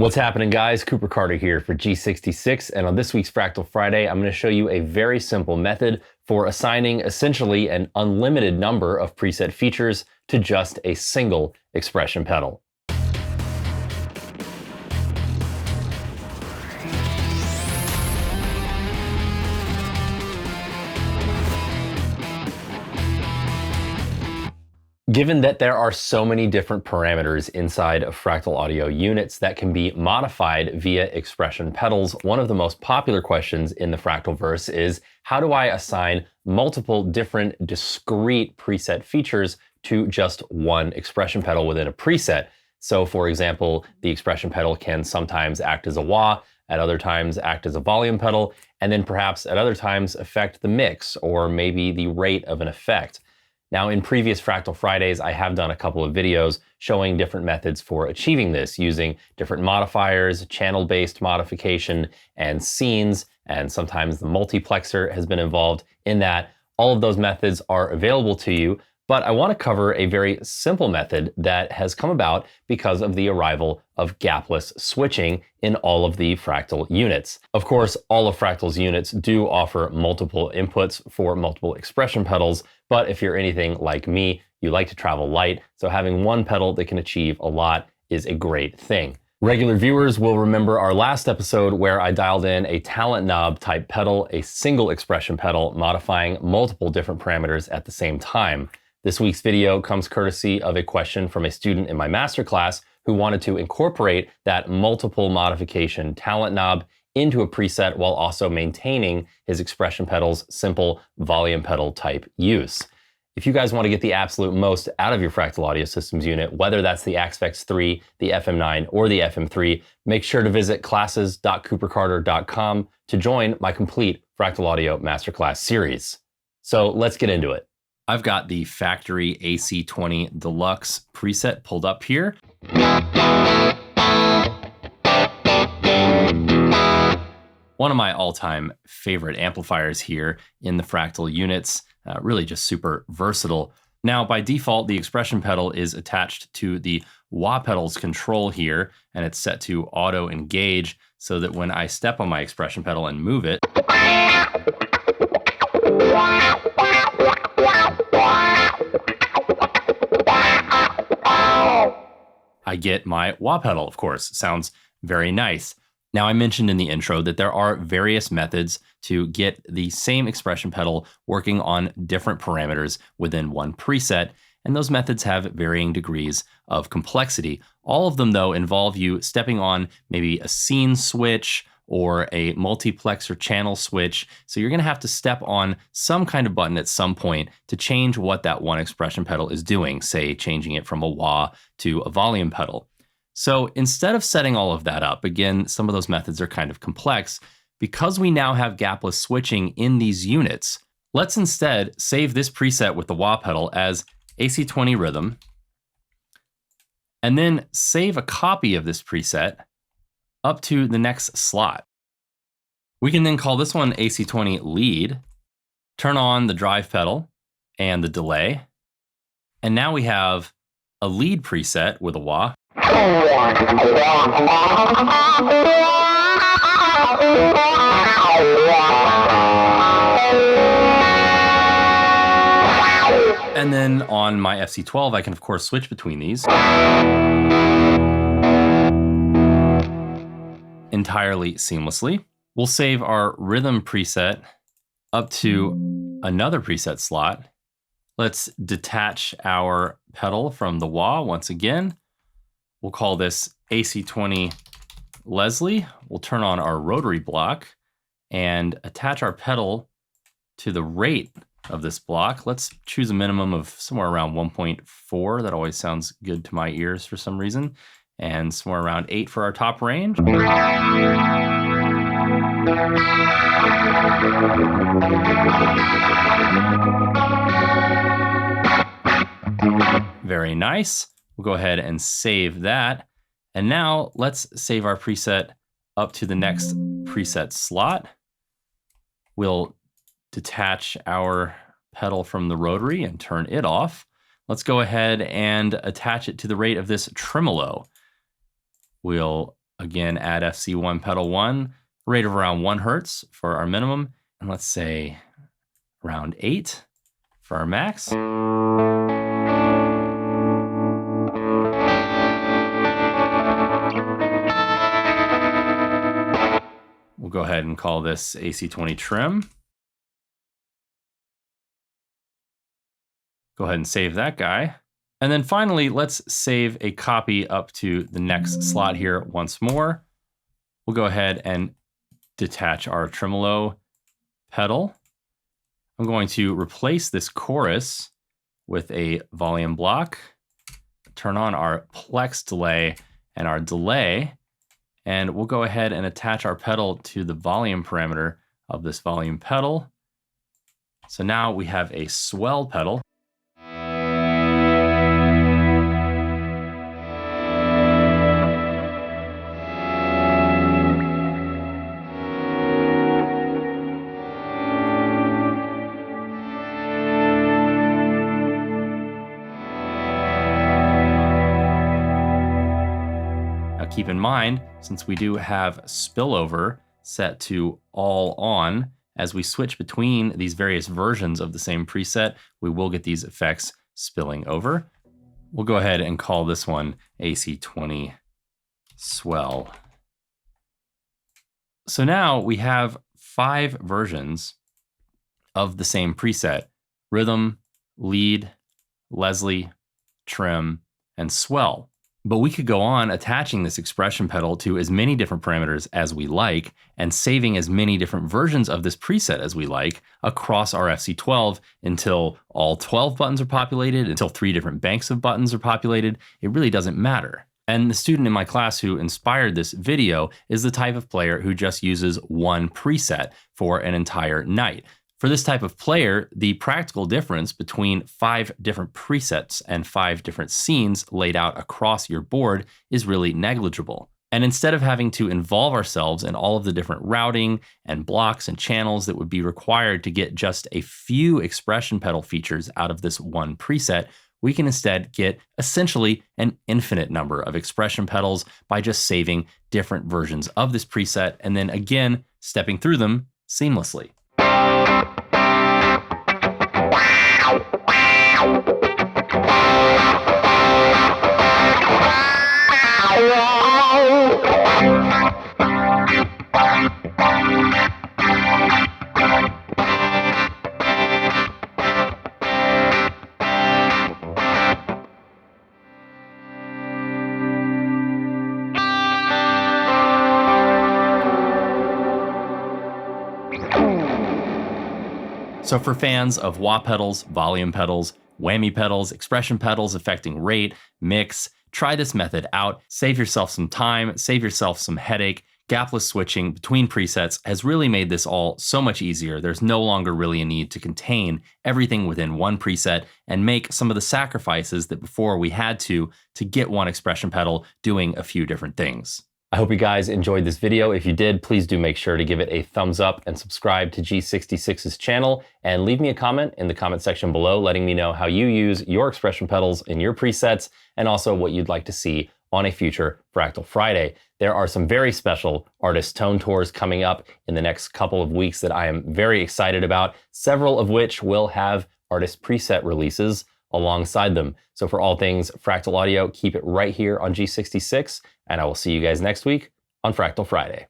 What's happening, guys? Cooper Carter here for G66, and on this week's Fractal Friday, I'm going to show you a very simple method for assigning essentially an unlimited number of preset features to just a single expression pedal. Given that there are so many different parameters inside of Fractal audio units that can be modified via expression pedals, one of the most popular questions in the Fractalverse is, how do I assign multiple different discrete preset features to just one expression pedal within a preset? So for example, the expression pedal can sometimes act as a wah, at other times act as a volume pedal, and then perhaps at other times affect the mix or maybe the rate of an effect. Now, in previous Fractal Fridays, I have done a couple of videos showing different methods for achieving this using different modifiers, channel-based modification, and scenes, and sometimes the multiplexer has been involved in that. All of those methods are available to you, but I want to cover a very simple method that has come about because of the arrival of gapless switching in all of the Fractal units. Of course, all of Fractal's units do offer multiple inputs for multiple expression pedals, but if you're anything like me, you like to travel light, so having one pedal that can achieve a lot is a great thing. Regular viewers will remember our last episode where I dialed in a talent knob type pedal, a single expression pedal, modifying multiple different parameters at the same time. This week's video comes courtesy of a question from a student in my masterclass who wanted to incorporate that multiple modification talent knob into a preset while also maintaining his expression pedal's simple volume pedal type use. If you guys want to get the absolute most out of your Fractal Audio Systems unit, whether that's the Axvex 3, the FM9, or the FM3, make sure to visit classes.coopercarter.com to join my complete Fractal Audio Masterclass series. So let's get into it. I've got the factory AC20 Deluxe preset pulled up here. One of my all-time favorite amplifiers here in the Fractal units, really just super versatile. Now, by default, the expression pedal is attached to the wah pedal's control here, and it's set to auto engage so that when I step on my expression pedal and move it, I get my wah pedal, of course. Sounds very nice. Now, I mentioned in the intro that there are various methods to get the same expression pedal working on different parameters within one preset, and those methods have varying degrees of complexity. All of them, though, involve you stepping on maybe a scene switch or a multiplexer channel switch. So you're going to have to step on some kind of button at some point to change what that one expression pedal is doing, say changing it from a wah to a volume pedal. So instead of setting all of that up, again, some of those methods are kind of complex. Because we now have gapless switching in these units, let's instead save this preset with the wah pedal as AC20 Rhythm, and then save a copy of this preset up to the next slot. We can then call this one AC20 Lead, turn on the drive pedal and the delay, and now we have a lead preset with a wah. And then on my FC12, I can of course switch between these entirely seamlessly. We'll save our rhythm preset up to another preset slot. Let's detach our pedal from the wah once again. We'll call this AC20 Leslie. We'll turn on our rotary block and attach our pedal to the rate of this block. Let's choose a minimum of somewhere around 1.4. That always sounds good to my ears for some reason. And somewhere around 8 for our top range. Very nice. We'll go ahead and save that. And now let's save our preset up to the next preset slot. We'll detach our pedal from the rotary and turn it off. Let's go ahead and attach it to the rate of this tremolo. We'll Again, add FC1 pedal 1, rate of around 1 hertz for our minimum. And let's say around 8 for our max. We'll go ahead and call this AC20 trim. Go ahead and save that guy. And then finally, let's save a copy up to the next slot here once more. We'll go ahead and detach our tremolo pedal. I'm going to replace this chorus with a volume block, turn on our plex delay and our delay, and we'll go ahead and attach our pedal to the volume parameter of this volume pedal. So now we have a swell pedal. Keep in mind, since we do have spillover set to all on, as we switch between these various versions of the same preset, we will get these effects spilling over. We'll go ahead and call this one AC20 Swell. So now we have 5 versions of the same preset: rhythm, lead, Leslie, trim, and swell. But we could go on attaching this expression pedal to as many different parameters as we like and saving as many different versions of this preset as we like across our FC12 until all 12 buttons are populated, until 3 different banks of buttons are populated. It really doesn't matter. And the student in my class who inspired this video is the type of player who just uses one preset for an entire night. For this type of player, the practical difference between 5 different presets and 5 different scenes laid out across your board is really negligible. And instead of having to involve ourselves in all of the different routing and blocks and channels that would be required to get just a few expression pedal features out of this one preset, we can instead get essentially an infinite number of expression pedals by just saving different versions of this preset and then again, stepping through them seamlessly. So for fans of wah pedals, volume pedals, whammy pedals, expression pedals affecting rate, mix, try this method out. Save yourself some time, save yourself some headache. Gapless switching between presets has really made this all so much easier. There's no longer really a need to contain everything within one preset and make some of the sacrifices that before we had to get one expression pedal doing a few different things. I hope you guys enjoyed this video. If you did, please do make sure to give it a thumbs up and subscribe to G66's channel and leave me a comment in the comment section below letting me know how you use your expression pedals in your presets and also what you'd like to see on a future Fractal Friday. There are some very special artist tone tours coming up in the next couple of weeks that I am very excited about, several of which will have artist preset releases alongside them. So for all things Fractal Audio, keep it right here on G66, and I will see you guys next week on Fractal Friday.